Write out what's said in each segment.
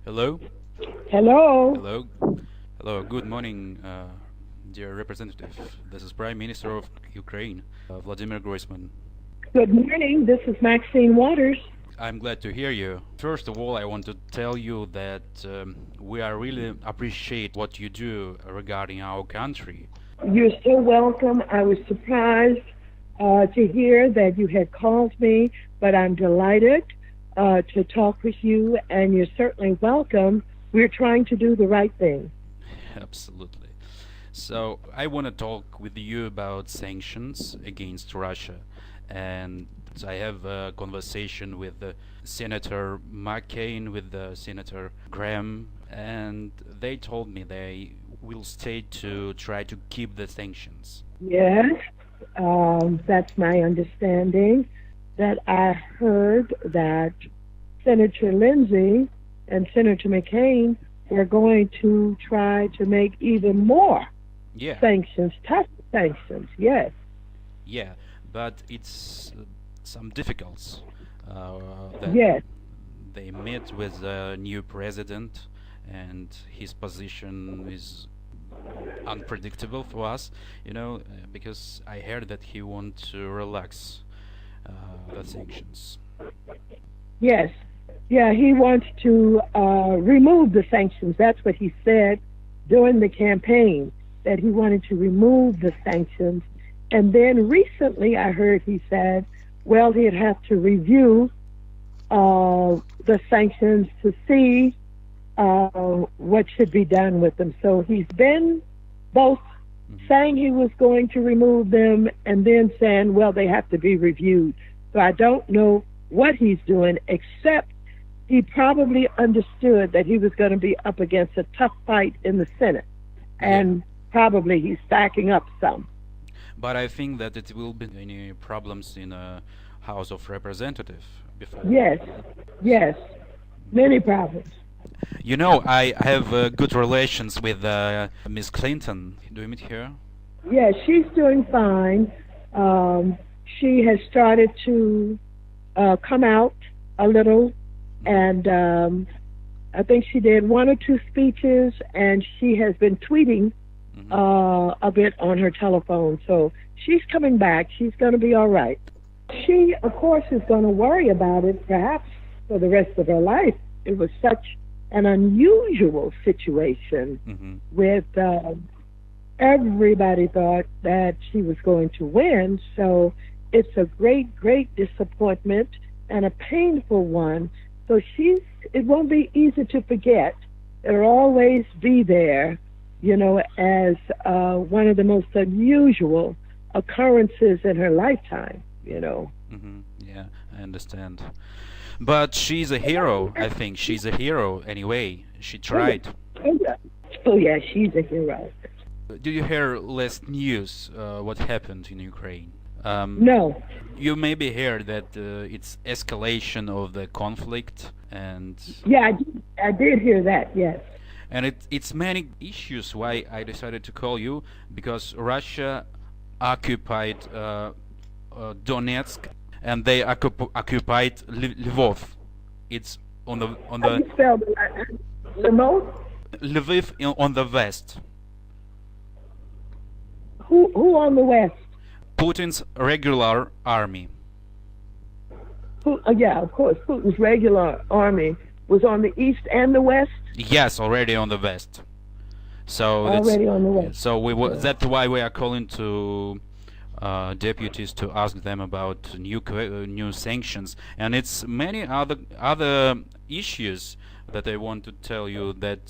Hello? Hello. Hello? Hello, good morning, dear representative. This is Prime Minister of Ukraine, Vladimir Groisman. Good morning. This is Maxine Waters. I'm glad to hear you. First of all, I want to tell you that we are really appreciate what you do regarding our country. You're so welcome. I was surprised to hear that you had called me, but I'm delighted to talk with you, and you're certainly welcome. We're trying to do the right thing. Absolutely. So I want to talk with you about sanctions against Russia, and I have a conversation with Senator McCain, with Senator Graham, and they told me they will stay to try to keep the sanctions. Yes, that's my understanding. That I heard that Senator Lindsey and Senator McCain were going to try to make even more Yeah, sanctions, tough sanctions. Yes, yeah, but it's some difficulties that yes. they met with the new president, and his position is unpredictable for us, because I heard that he want to relax the sanctions. Yes. Yeah, he wants to remove the sanctions. That's what he said during the campaign, that he wanted to remove the sanctions. And then recently I heard he said, well, he'd have to review the sanctions to see what should be done with them. So he's been both saying he was going to remove them and then saying, well, they have to be reviewed. So I don't know what he's doing, except he probably understood that he was going to be up against a tough fight in the Senate, Yeah, and probably he's backing up some. but I think that it will be any problems in a House of Representative before. Yes, yes, many problems. I have good relations with Miss Clinton. Do you meet her? Yes, she's doing fine. Um, she has started to come out a little, and I think she did one or two speeches, and she has been tweeting Hmm. a bit on her telephone. So she's coming back. She's going to be all right. She, of course, is going to worry about it perhaps for the rest of her life. It was such an unusual situation Hmm. with everybody thought that she was going to win. So it's a great, great disappointment and a painful one. So it won't be easy to forget. It'll always be there, as one of the most unusual occurrences in her lifetime. Hmm. Yeah, I understand. But she's a hero, I think. She's a hero anyway. She Oh, yeah. tried. Oh, yeah. Oh, yeah, she's a hero. Did you hear last news what happened in Ukraine? No. You maybe heard that it's escalation of the conflict, and Yeah, I did hear that, yes. it's many issues why I decided to call you, because Russia occupied Donetsk, and they occupied Lvov. It's on How the do you spell the remote? Lviv on the west. Who on the west? Putin's regular army. Yeah, of course. Putin's regular army was on the east and the west. Yes, already on the west. So Already on the west. that's why we are calling to deputies to ask them about new sanctions, and it's many other issues that I want to tell you that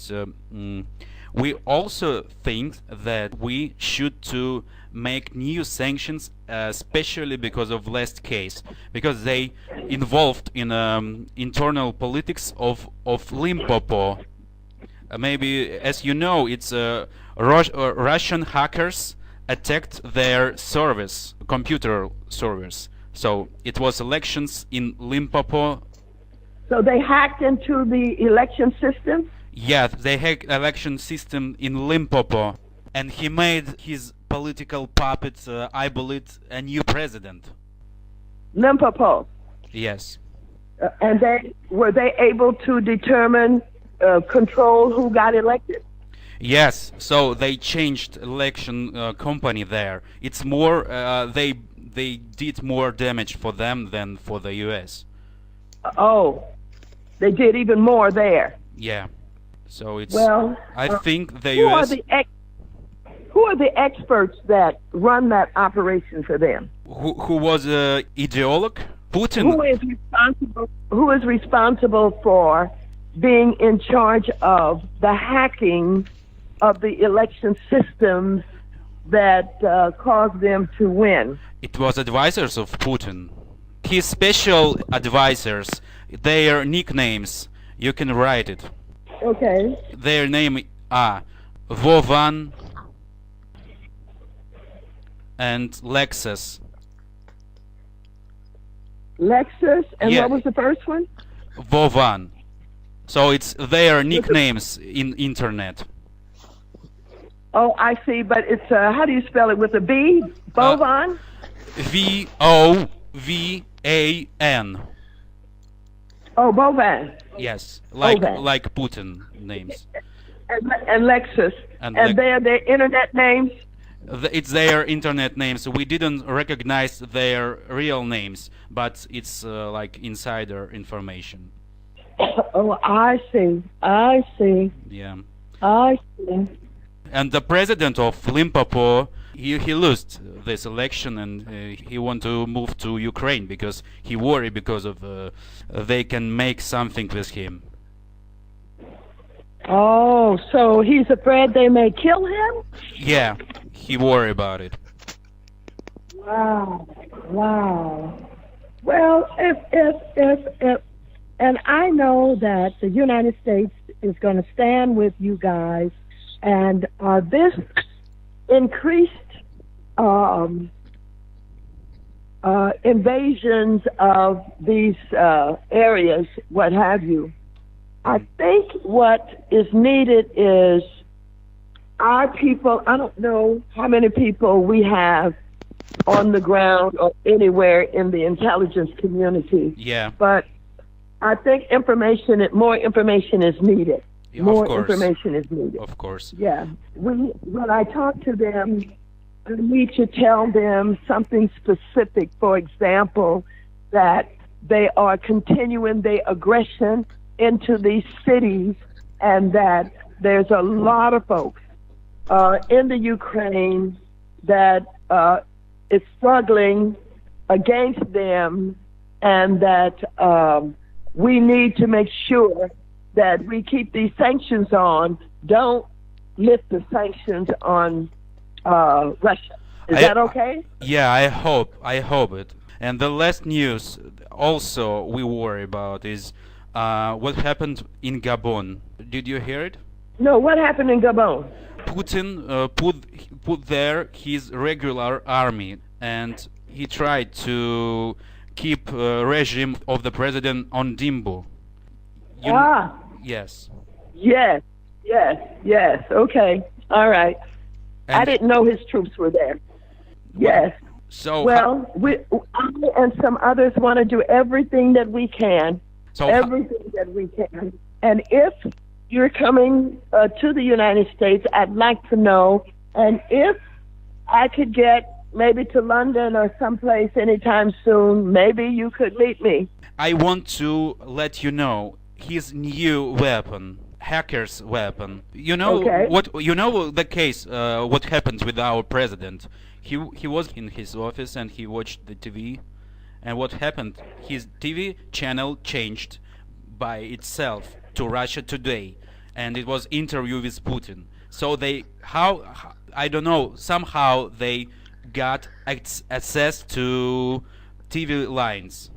we also think that we should to make new sanctions, especially because of last case, because they involved in internal politics of Limpopo. Maybe, as you know, it's Russian hackers attacked their service, computer servers. So it was elections in Limpopo. So they hacked into the election system. Yeah, they hacked election system in Limpopo, and he made his political puppet, I believe, a new president. Limpopo. Yes. And were they able to determine control who got elected? Yes, so they changed election company there. It's more they did more damage for them than for the U.S. Oh, they did even more there. Yeah, so it's. Well, I think the who U.S. who are the experts that run that operation for them? Who was ideologue? Putin. Who is responsible for being in charge of the hacking of the election systems that caused them to win? It was advisors of Putin. His special advisors, their nicknames, you can write it. Okay. Their name are Vovan and Lexus. Lexus, and Yeah. what was the first one? Vovan. So it's their nicknames in internet. Oh, I see, but it's how do you spell it with a B? Bovan? Vovan. Oh, Bovan. Yes, like Vovan. like Putin names. And Lexus. And And they're their internet names? It's their internet names. We didn't recognize their real names, but it's like insider information. Oh, I see. I see. Yeah. I see. And the president of Limpopo, he lost this election, and he want to move to Ukraine because he worried because of they can make something with him. Oh, so he's afraid they may kill him? Yeah, he worried about it. Wow. Wow. Well, if and I know that the United States is going to stand with you guys, and this increased invasions of these areas, what have you. I think what is needed is our people. I don't know how many people we have on the ground or anywhere in the intelligence community. Yeah. But I think more information is needed. Yeah, More of course. information is needed. Of course. Yeah. When I talk to them, I need to tell them something specific. For example, that they are continuing their aggression into these cities, and that there's a lot of folks in the Ukraine that is struggling against them, and that we need to make sure that we keep these sanctions on. Don't lift the sanctions on Russia. Is that okay? Yeah, I hope it. And the last news also we worry about is what happened in Gabon. Did you hear it? No, what happened in Gabon? Putin put there his regular army, and he tried to keep regime of the president on Dimbu. Yes. Yes. Okay. All right. I And didn't know his troops were there. Yes. so Well, I and some others want to do everything that we can. so Everything that we can. And if you're coming to the United States, I'd like to know. And if I could get maybe to London or someplace anytime soon, maybe you could meet me. I want to let you know his new weapon, hacker's weapon. You know Okay. what? You know the case. What happened with our president? He was in his office and he watched the TV, and what happened? His TV channel changed by itself to Russia Today, and it was interview with Putin. So I don't know, somehow they got access to TV lines.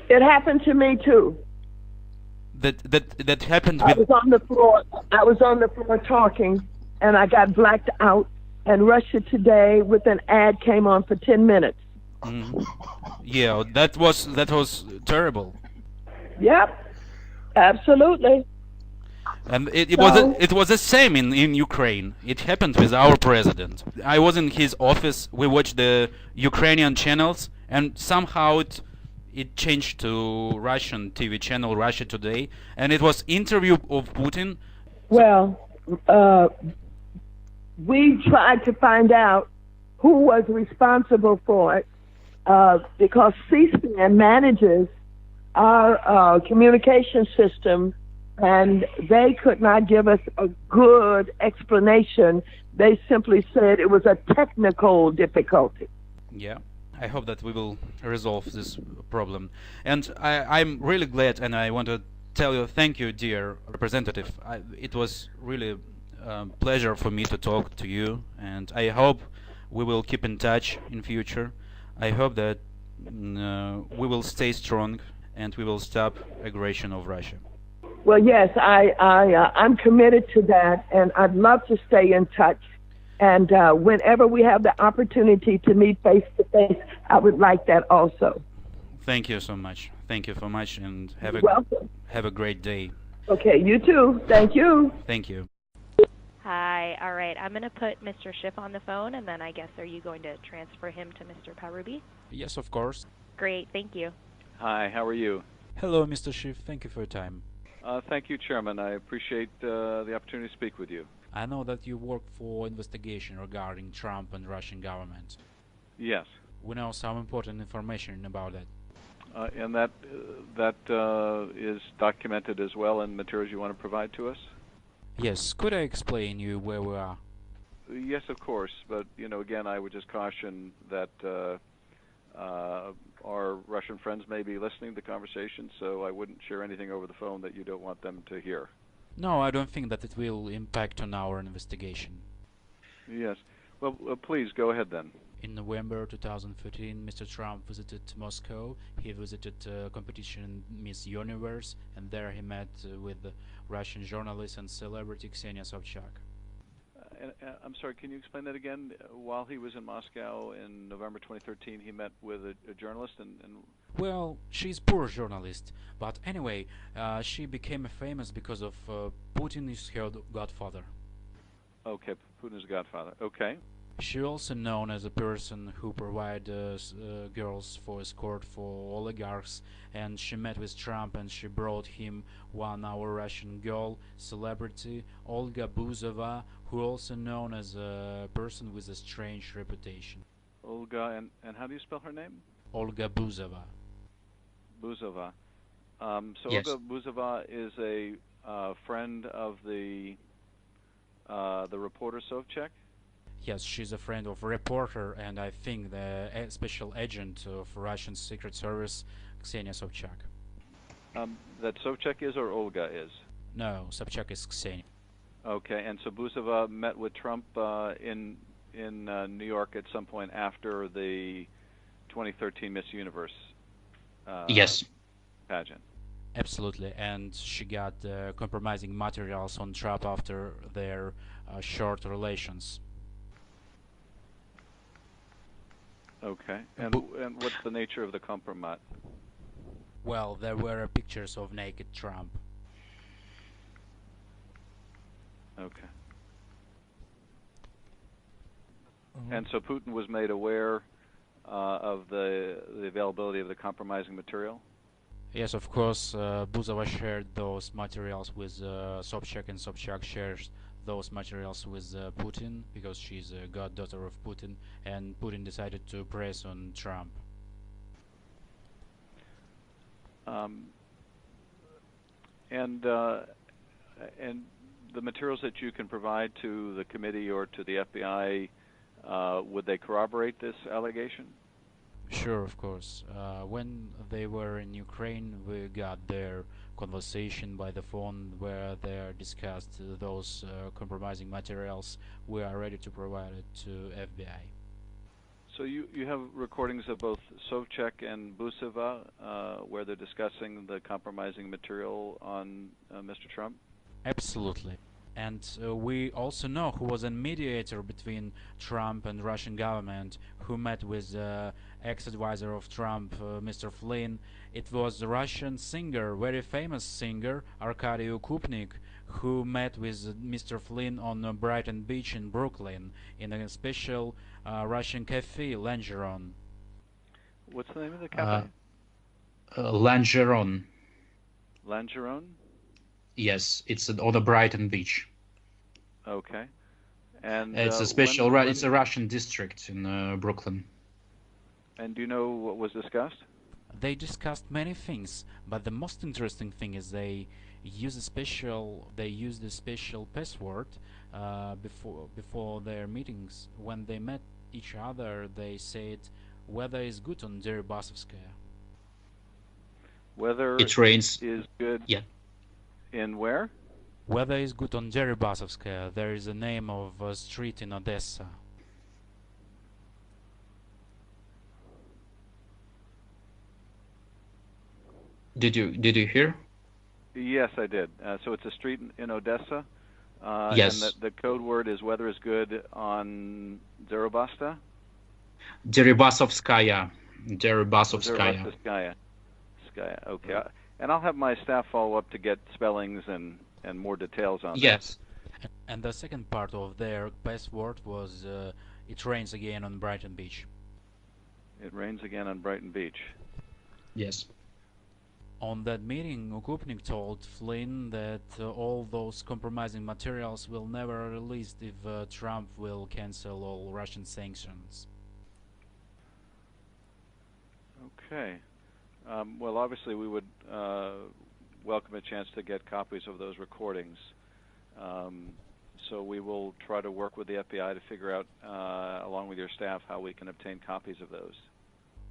It happened to me too. That happened I with was on the floor. I was on the floor talking, and I got blacked out. And Russia Today with an ad came on for 10 minutes. yeah, that was terrible. Yep, absolutely. And it So- was the same in Ukraine. It happened with our president. I was in his office. We watched the Ukrainian channels, and somehow it changed to Russian TV channel Russia Today, and it was interview of Putin. Well, we tried to find out who was responsible for it because C-SPAN manages our communication system, and they could not give us a good explanation. They simply said it was a technical difficulty. Yeah, I hope that we will resolve this problem. And I'm really glad, and I want to tell you thank you, dear representative. It was really a pleasure for me to talk to you, and I hope we will keep in touch in future. I hope that we will stay strong and we will stop aggression of Russia. Well, yes, I'm committed to that, and I'd love to stay in touch. And whenever we have the opportunity to meet face to face, I would like that also. Thank you so much. Thank you so much, and have a great day. Okay, you too. Thank you. Thank you. Hi. All right. I'm going to put Mr. Schiff on the phone, and then I guess are you going to transfer him to Mr. Parubi? Yes, of course. Great. Thank you. Hi, how are you? Hello, Mr. Schiff. Thank you for your time. Thank you, Chairman. I appreciate the opportunity to speak with you. I know that you work for investigation regarding Trump and Russian government. Yes. We know some important information about that. And that is documented as well in materials you want to provide to us? Yes. Could I explain you where we are? Yes, of course. But, again, I would just caution that our Russian friends may be listening to the conversation, so I wouldn't share anything over the phone that you don't want them to hear. No, I don't think that it will impact on our investigation. Yes. Well, please, go ahead then. In November 2013, Mr. Trump visited Moscow. He visited competition Miss Universe, and there he met with Russian journalist and celebrity Ksenia Sobchak. I'm sorry, can you explain that again? While he was in Moscow in November 2013, he met with a journalist and... Well, she's poor journalist, but anyway, she became famous because of Putin is her godfather. Okay, Putin's godfather. Okay. She also known as a person who provides girls for escort for oligarchs, and she met with Trump and she brought him one our Russian girl, celebrity Olga Buzova, who also known as a person with a strange reputation. Olga, and how do you spell her name? Olga Buzova. Buzova. Yes. Olga Buzova is a friend of the reporter Sobchak? Yes, she's a friend of reporter and I think the special agent of Russian Secret Service, Ksenia Sobchak. That Sobchak is or Olga is? No, Sobchak is Ksenia. Okay, and so Buzova met with Trump in New York at some point after the 2013 Miss Universe Yes. pageant. Absolutely, and she got compromising materials on Trump after their short relations. Okay, and what's the nature of the compromise? Well, there were pictures of naked Trump. Okay. And so Putin was made aware of the availability of the compromising material? Yes, of course, Buzova shared those materials with Sobchak, and Sobchak shares those materials with Putin because she's a goddaughter of Putin, and Putin decided to press on Trump. And the materials that you can provide to the committee or to the FBI, would they corroborate this allegation? Sure, of course. When they were in Ukraine, we got their conversation by the phone where they discussed those compromising materials. We are ready to provide it to FBI. So you have recordings of both Sobchak and Buzova where they're discussing the compromising material on Mr. Trump? Absolutely. And we also know who was a mediator between Trump and Russian government, who met with ex-advisor of Trump, Mr. Flynn. It was the Russian singer, very famous singer, Arkady Ukupnik, who met with Mr. Flynn on Brighton Beach in Brooklyn in a special Russian cafe, Langeron. What's the name of the cafe? Langeron. Langeron? Yes, it's on the Brighton Beach. Okay. And It's a special. It's a Russian district in Brooklyn. And do you know what was discussed? They discussed many things, but the most interesting thing is they used a special password before their meetings. When they met each other, they said weather is good on Deribasovskaya. Weather It rains. is good. Yeah. In where? Weather is good on Deribasovskaya. There is a name of a street in Odessa. Did you hear? Yes, I did. So it's a street in Odessa. Yes. And the code word is weather is good on Deribasta? Deribasovskaya. Deribasovskaya. Deribasovskaya. Okay. And I'll have my staff follow up to get spellings and more details on Yes. That. And the second part of their password was it rains again on Brighton Beach. It rains again on Brighton Beach. Yes. On that meeting, Ukupnik told Flynn that all those compromising materials will never be released if Trump will cancel all Russian sanctions. Okay. Well, obviously, we would welcome a chance to get copies of those recordings. So we will try to work with the FBI to figure out, along with your staff, how we can obtain copies of those.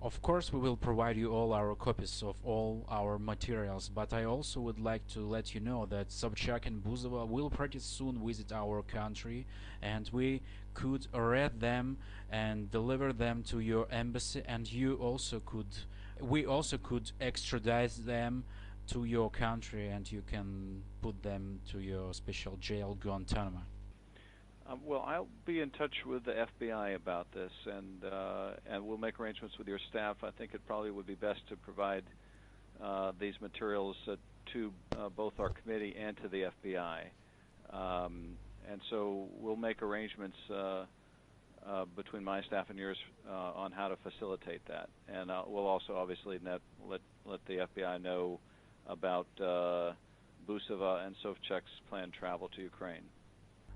Of course, we will provide you all our copies of all our materials, but I also would like to let you know that Sobchak and Buzova will pretty soon visit our country, and we could read them and deliver them to your embassy, and we also could extradite them to your country, and you can put them to your special jail, Guantanamo. Well, I'll be in touch with the FBI about this, and we'll make arrangements with your staff. I think it probably would be best to provide these materials to both our committee and to the FBI. And so we'll make arrangements between my staff and yours on how to facilitate that. And we'll also obviously let the FBI know about Busova and Sovchak's planned travel to Ukraine.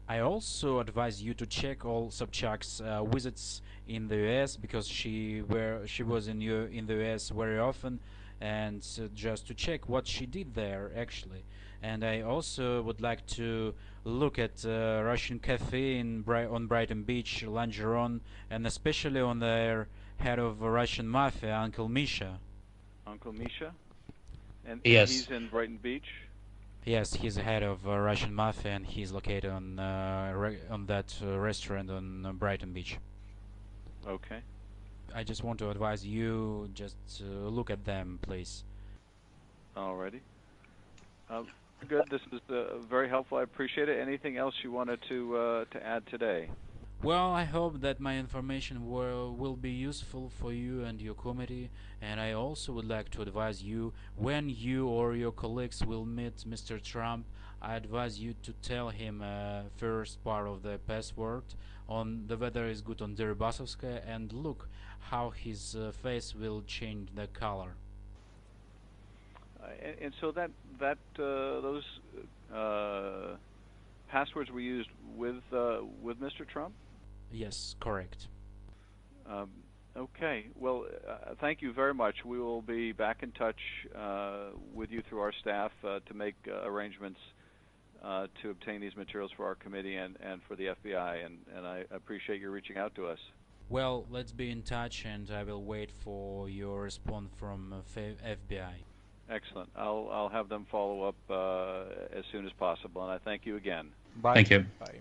I also advise you to check all Sobchak's visits in the US, because she was in the US very often, and just to check what she did there actually. And I also would like to look at Russian cafe on Brighton Beach, Langeron, and especially on their head of Russian mafia, Uncle Misha. Uncle Misha? And yes. He's in Brighton Beach? Yes, he's the head of Russian mafia, and he's located on that restaurant on Brighton Beach. Okay. I just want to advise you just look at them, please. Alrighty. Good. This was very helpful. I appreciate it. Anything else you wanted to add today? Well, I hope that my information will be useful for you and your committee, and I also would like to advise you, when you or your colleagues will meet Mr. Trump, I advise you to tell him first part of the password on the weather is good on Deribasovskaya, and look how his face will change the color. And so those passwords were used with Mr. Trump? Yes, correct. Okay. Well, thank you very much. We will be back in touch with you through our staff to make arrangements to obtain these materials for our committee and for the FBI, and I appreciate you reaching out to us. Well, let's be in touch, and I will wait for your response from FBI. Excellent. I'll have them follow up as soon as possible, and I thank you again. Bye. Thank you. Bye.